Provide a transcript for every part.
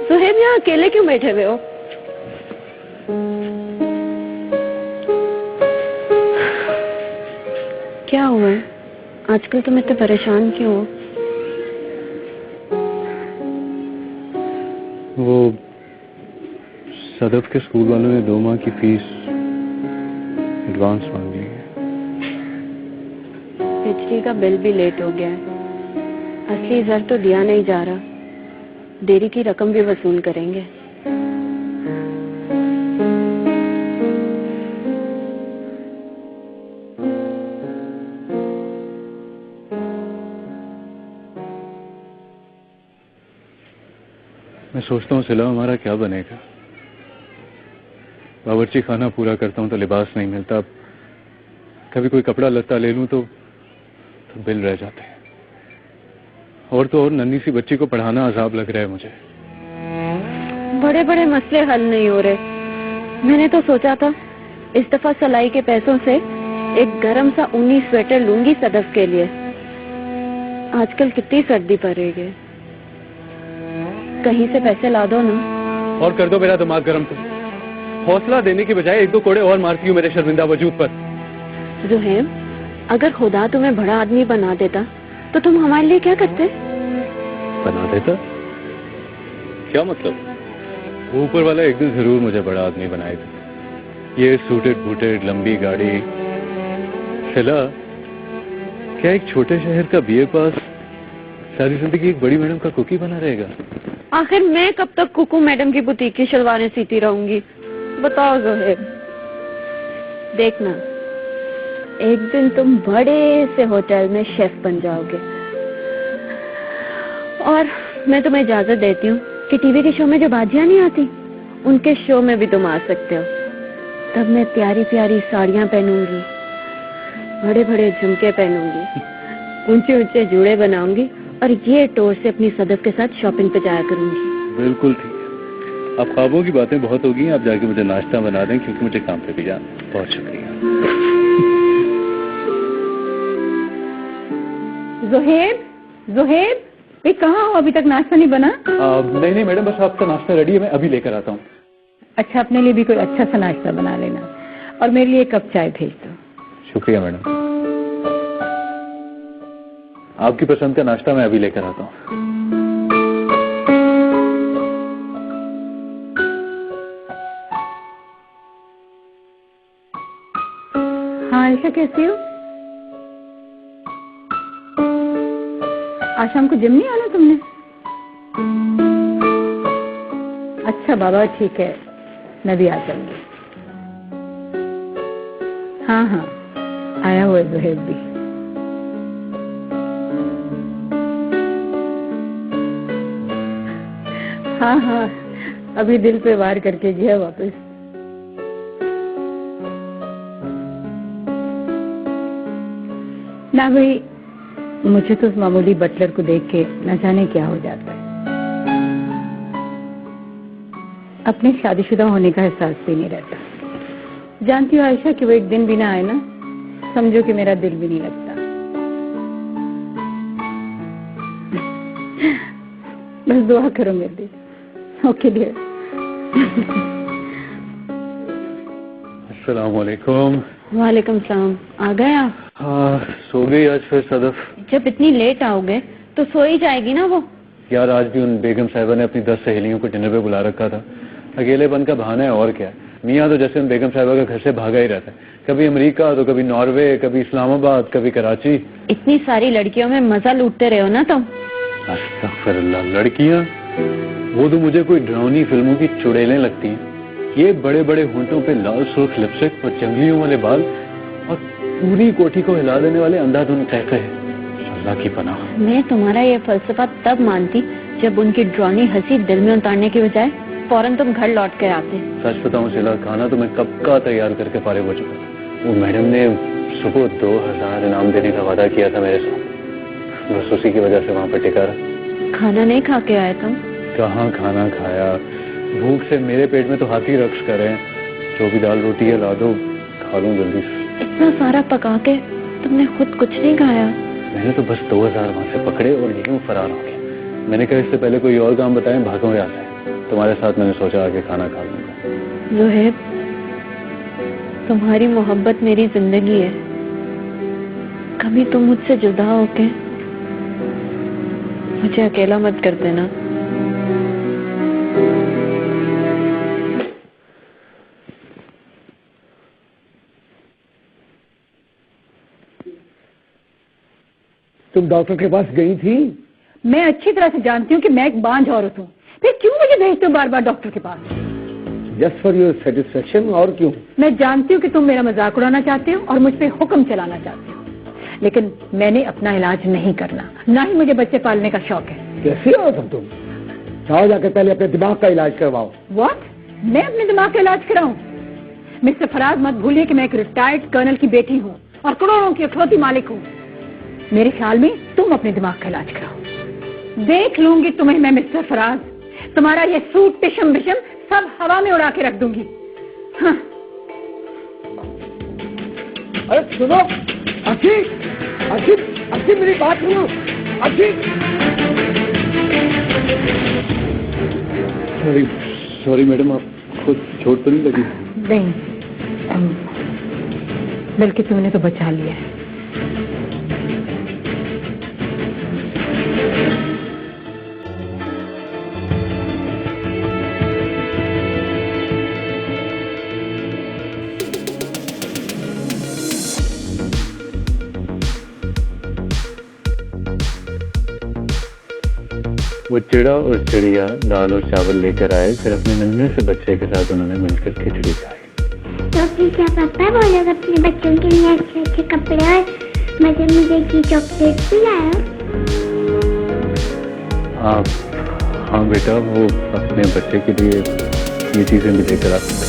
सुहेब, यहाँ अकेले क्यों बैठे हुए हो? क्या हुआ है? आजकल तुम इतने परेशान क्यों हो? वो सदफ के स्कूल वालों ने 2 माह की फीस एडवांस मांग ली है। बिजली का बिल भी लेट हो गया है। असली जर तो दिया नहीं जा रहा, देरी की रकम भी वसूल करेंगे। मैं सोचता हूँ सिला हमारा क्या बनेगा। बावर्ची खाना पूरा करता हूँ तो लिबास नहीं मिलता, कभी कोई कपड़ा लत्ता ले लूं तो बिल रह जाते हैं। और तो और नन्ही सी बच्ची को पढ़ाना अजाब लग रहा है मुझे। बड़े बड़े मसले हल नहीं हो रहे। मैंने तो सोचा था इस दफा सलाई के पैसों से एक गरम सा ऊनी स्वेटर लूंगी सदफ के लिए। आजकल कितनी सर्दी पड़ रही है, कहीं से पैसे ला दो ना। और कर दो मेरा दिमाग गर्म तो। हौसला देने की बजाय 1-2 कोड़े और मारती हूँ मेरे शर्मिंदा वजूद पर। ज़ुहैब, अगर खुदा तुम्हें बड़ा आदमी बना देता तो तुम हमारे लिए क्या करते? बना देता? क्या मतलब? वो ऊपर वाला एक दिन जरूर मुझे बड़ा आदमी बनाएगा। ये सूटेड बूटेड लंबी गाड़ी। सिला, क्या एक छोटे शहर का बीए पास सारी जिंदगी एक बड़ी मैडम का कुकी बना रहेगा? आखिर मैं कब तक कुकू मैडम की बुटीक की शलवारें सीती रहूंगी? बताओ ज़ुहैब। देखना, एक दिन तुम बड़े से होटल में शेफ बन जाओगे। और मैं तुम्हें इजाजत देती हूँ कि टीवी के शो में जो बाजियां नहीं आती, उनके शो में भी तुम आ सकते हो। तब मैं प्यारी प्यारी साड़ियां पहनूंगी, बड़े बड़े झुमके पहनूंगी, ऊंचे ऊंचे जूड़े बनाऊंगी और ये टोर से अपनी सदफ के साथ शॉपिंग पे जाया करूंगी। बिल्कुल ठीक है। अब ख्वाबों की बातें बहुत होगी, आप जाके मुझे नाश्ता बना दें क्योंकि मुझे काम पे भी जाना। बहुत शुक्रिया। ज़ुहैब, ये कहाँ हो? अभी तक नाश्ता नहीं बना? नहीं मैडम, बस आपका नाश्ता रेडी है, मैं अभी लेकर आता हूँ। अच्छा, अपने लिए भी कोई अच्छा सा नाश्ता बना लेना और मेरे लिए 1 कप चाय भेज दो। शुक्रिया मैडम। आपकी पसंद का नाश्ता मैं अभी लेकर आता हूँ। हाँ आयशा, कैसी हो? आज शाम को जिम नहीं आना तुमने? अच्छा बाबा, ठीक है, मैं भी आ जाऊंगी। हाँ हाँ, आया हुआ है ज़ुहैब भी। हाँ हाँ, अभी दिल पे वार करके गया वापस। ना भाई, मुझे तो उस मामूली बटलर को देख के न जाने क्या हो जाता है। अपने शादीशुदा होने का एहसास भी नहीं रहता। जानती हो आयशा कि वो एक दिन भी ना आए ना, समझो कि मेरा दिल भी नहीं लगता। बस दुआ करो मेरे लिए। Okay dear. अस्सलाम वालेकुम। वालेकुम सलाम। आ गए आप? हाँ, सो गई आज फिर सदफ? जब इतनी लेट आओगे तो सो ही जाएगी ना वो। यार, आज भी उन बेगम साहिबा ने अपनी 10 सहेलियों को डिनर पे बुला रखा था। अकेलेपन का बहाना है और क्या है। मियाँ तो जैसे उन बेगम साहिबा का घर से भागा ही रहता है, कभी अमेरिका तो कभी नॉर्वे, कभी इस्लामाबाद, कभी कराची। इतनी सारी लड़कियों में मजा लूटते रहे हो ना तुम। अस्तगफिरुल्लाह, लड़कियाँ? वो तो मुझे कोई डरावनी फिल्मों की चुड़ैलें लगती हैं। ये बड़े बड़े होंठों पे लाल सुर्ख लिपस्टिक और जंगलियों वाले बाल और पूरी कोठी को हिला देने वाले अंधाधुंध कहते हैं। अल्लाह की पनाह। मैं तुम्हारा ये फलसफा तब मानती जब उनकी ड्रॉनी हंसी दिल में उतारने की बजाय फौरन तुम घर लौट कर आते। सच बताऊं सिला, खाना तो मैं कब का तैयार करके फारिग हो चुका था। वो मैडम ने सुबह 2000 इनाम देने का वादा किया था मेरे साथ, बस उसी की वजह से वहाँ पर टिका रहा। खाना नहीं खा के आए तुम? कहाँ खाना खाया, भूख से मेरे पेट में तो हाथी रक्स करे। जो भी दाल रोटी है ला दो, खा लूं जल्दी से। इतना सारा पका के तुमने खुद कुछ नहीं खाया? मैंने तो बस 2000 वहाँ से पकड़े और यूं फरार हो गया। मैंने कहा इससे पहले कोई और काम बताएं, भागो यहाँ से। तुम्हारे साथ मैंने सोचा आके खाना खा लूंगा। ज़ुहैब, तुम्हारी मोहब्बत मेरी जिंदगी है। कभी तुम मुझसे जुदा होके मुझे अकेला मत कर देना। तुम डॉक्टर के पास गई थी? मैं अच्छी तरह से जानती हूँ कि मैं एक बांझ औरत हूँ, फिर क्यों मुझे भेजते हो बार बार डॉक्टर के पास? Just for your satisfaction. और क्यों? मैं जानती हूँ कि तुम मेरा मजाक उड़ाना चाहते हो और मुझ पे हुक्म चलाना चाहते हो, लेकिन मैंने अपना इलाज नहीं करना, ना ही मुझे बच्चे पालने का शौक है। कैसी हो तुम? जाओ जाकर पहले अपने दिमाग का इलाज करवाओ। व्हाट? मैं अपने दिमाग का इलाज कराऊं? मिस्टर फराज, मत भूलिए कि मैं एक रिटायर्ड कर्नल की बेटी हूँ और करोड़ों की इकलौती मालिक हूँ। मेरे ख्याल में तुम अपने दिमाग का इलाज कराओ। देख लूंगी तुम्हें मैं मिस्टर फराज, तुम्हारा ये सूट टिशम बिशम सब हवा में उड़ा के रख दूंगी। हाँ। अरे सुनो, अच्छी अच्छी अच्छी मेरी बात सुनो। अच्छी, सॉरी सॉरी मैडम, आपको चोट तो नहीं लगी? नहीं, बल्कि तुमने तो बचा लिया है। वो चिड़ा और चिड़िया दाल और चावल लेकर आए, फिर अपने नन्हे से बच्चे के साथ उन्होंने मिलकर खिचड़ी खाई। तो फिर क्या पापा वो लोग अपने बच्चों के लिए अच्छे अच्छे कपड़े और मजे मजे की चॉकलेट भी लाया? हाँ बेटा, वो अपने बच्चे के लिए ये चीजें भी लेकर आ सकते।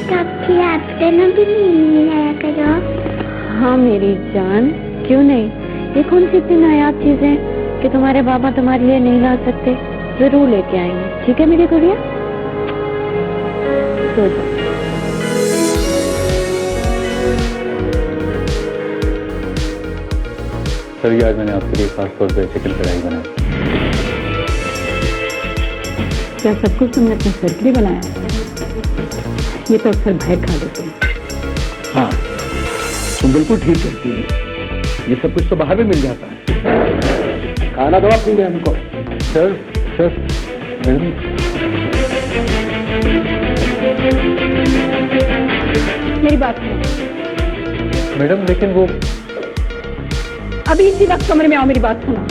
तब फिर आप दोनों भी नहीं लाया करो। हाँ मेरी जान, क्यों नहीं? ये कौन सी इतनी नायाब चीजें कि तुम्हारे बाबा तुम्हारे लिए नहीं ला सकते? जरूर लेके आएंगे, ठीक है मेरी गुड़िया? सो जाओ। सर, आज मैंने आपके लिए खास तौर पर चिकन कढ़ाई बनाई। क्या सब कुछ तुमने अपने सर के लिए बनाया? ये तो अक्सर भय खा लेते हैं। हाँ, तुम बिल्कुल ठीक कहती है। ये सब कुछ तो बाहर भी मिल जाता है। खाना दो अपनी बहन को। सर मैडम, मेरी बात सुनो। मैडम लेकिन वो अभी इसी वक्त कमरे में आओ, मेरी बात सुनो।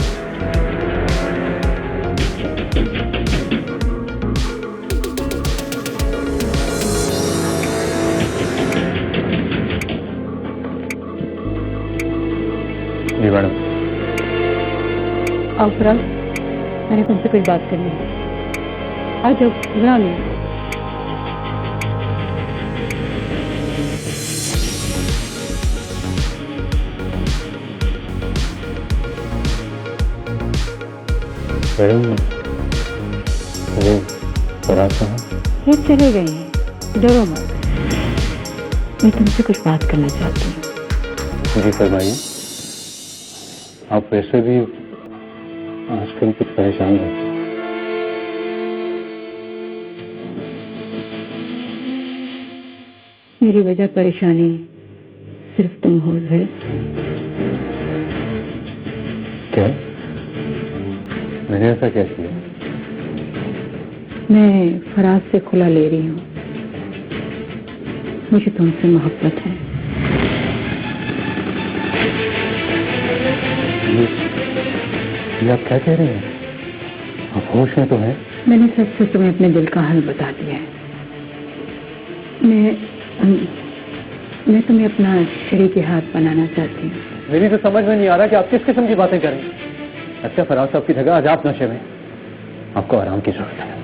जी मैडम। आओ फराज, मैंने तुमसे कुछ बात करनी है। आ जाओ, बना लो। मैडम, वो फराज कहाँ? वो चले गए हैं, डरो मत। मैं तुमसे कुछ बात करना चाहती हूँ। जी फरमाइए। आप वैसे भी आजकल कुछ परेशान हैं। मेरी वजह परेशानी सिर्फ तुम हो है। क्या? मैंने ऐसा क्या किया? मैं फराज से खुला ले रही हूँ। मुझे तुमसे मोहब्बत है। ये आप क्या कह रही हैं? आप होश में तो हैं? मैंने सच से तुम्हें अपने दिल का हाल बता दिया है। मैं तुम्हें अपना शरीक हाथ बनाना चाहती हूँ। मेरी तो समझ में नहीं आ रहा कि आप किस किस्म की बातें करें। अच्छा, फराज साहब की जगह आज आप नशे में। आपको आराम की जरूरत है।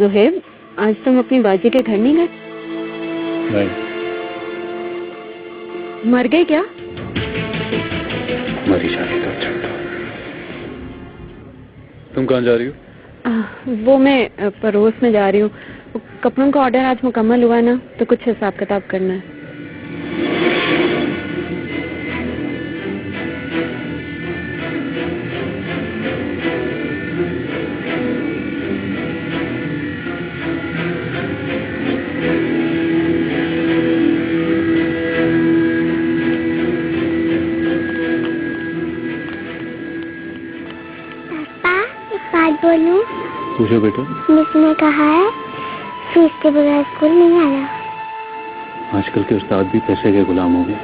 ज़ुहैब, आज तुम अपनी बाजी के घर नहीं गए? नहीं, मर गए क्या? मरी जाने तो अच्छा था। तुम कहाँ जा रही हो? वो मैं पड़ोस में जा रही हूँ। कपड़ों का ऑर्डर आज मुकम्मल हुआ ना, तो कुछ हिसाब किताब करना है। बोलूं? पूछो बेटा। मिस ने कहा है फीस के बगैर स्कूल नहीं आना। आजकल के उस्ताद भी पैसे के गुलाम हो गए।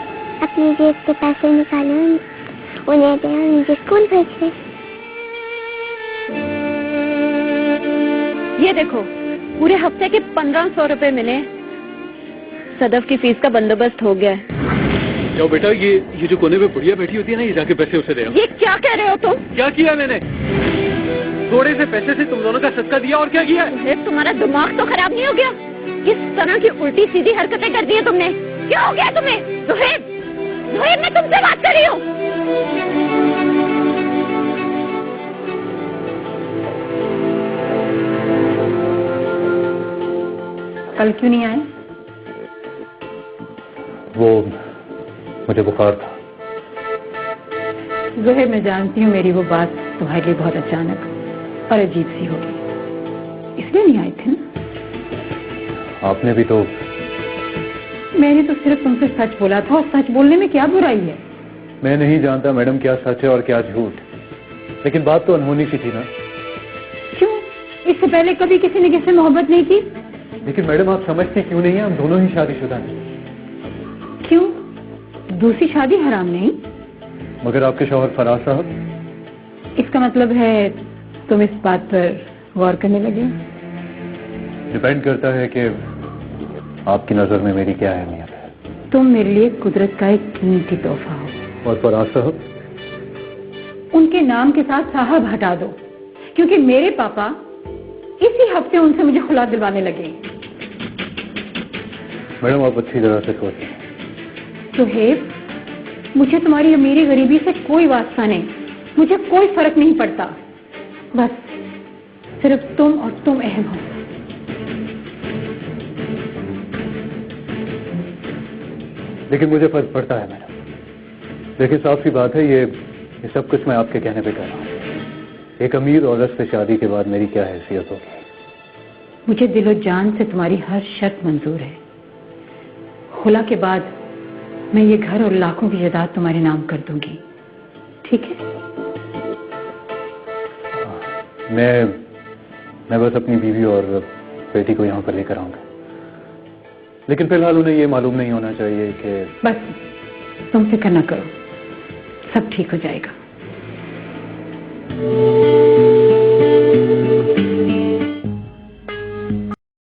अपनी जेब से पैसे निकालो, उन्हें दे, मुझे स्कूल भेज दे। ये देखो, पूरे हफ्ते के 1500 रुपए मिले। सदफ की फीस का बंदोबस्त हो गया है। जाओ बेटा, ये जो कोने में बुढ़िया बैठी होती है ना, ये जाके पैसे उसे दे आओ। ये क्या कह रहे हो तुम? क्या किया मैंने? थोड़े से पैसे से तुम दोनों का सदका दिया, और क्या किया? तुम्हारा दिमाग तो खराब नहीं हो गया? किस तरह की उल्टी सीधी हरकतें कर दी है तुमने? क्या हो गया तुम्हें? जुहैब, जुहैब, मैं तुमसे बात कर रही हूँ। कल क्यों नहीं आए? वो मुझे बुखार था। जुहैब, मैं जानती हूँ मेरी वो बात तुम्हारे लिए बहुत अचानक और अजीब सी होगी, इसलिए नहीं आए थे ना? आपने भी तो। मैंने तो सिर्फ तुमसे सच बोला था, और सच बोलने में क्या बुराई है? मैं नहीं जानता मैडम क्या सच है और क्या झूठ, लेकिन बात तो अनहोनी सी थी ना। क्यों? इससे पहले कभी किसी ने किससे मोहब्बत नहीं की? लेकिन मैडम आप समझती क्यों नहीं है, हम दोनों ही शादीशुदा हैं। क्यों? दूसरी शादी हराम नहीं? मगर आपके शौहर फराज साहब। इसका मतलब है तुम इस बात पर गौर करने लगे? डिपेंड करता है कि आपकी नजर में मेरी क्या अहमियत है। तुम मेरे लिए कुदरत का एक कीमती तोहफा हो। और फराज साहब? उनके नाम के साथ साहब हटा दो, क्योंकि मेरे पापा इसी हफ्ते उनसे मुझे खुला दिलवाने लगे। मैडम आप अच्छी तरह से सोचें। सुहेब, मुझे तुम्हारी अमीरी गरीबी से कोई वास्ता नहीं, मुझे कोई फर्क नहीं पड़ता। बस सिर्फ तुम और तुम अहम हो। लेकिन मुझे फर्क पड़ता है मैडम। देखिए साफ सी बात है, ये सब कुछ मैं आपके कहने पे कर रहा हूँ। एक अमीर औरत से शादी के बाद मेरी क्या हैसियत होगी? मुझे दिलो जान से तुम्हारी हर शर्त मंजूर है। खुला के बाद मैं ये घर और लाखों की जायदाद तुम्हारे नाम कर दूंगी, ठीक है? मैं बस अपनी बीवी और बेटी को यहाँ पर लेकर आऊंगा, लेकिन फिलहाल उन्हें ये मालूम नहीं होना चाहिए कि। बस तुम फिक्र न करो, सब ठीक हो जाएगा।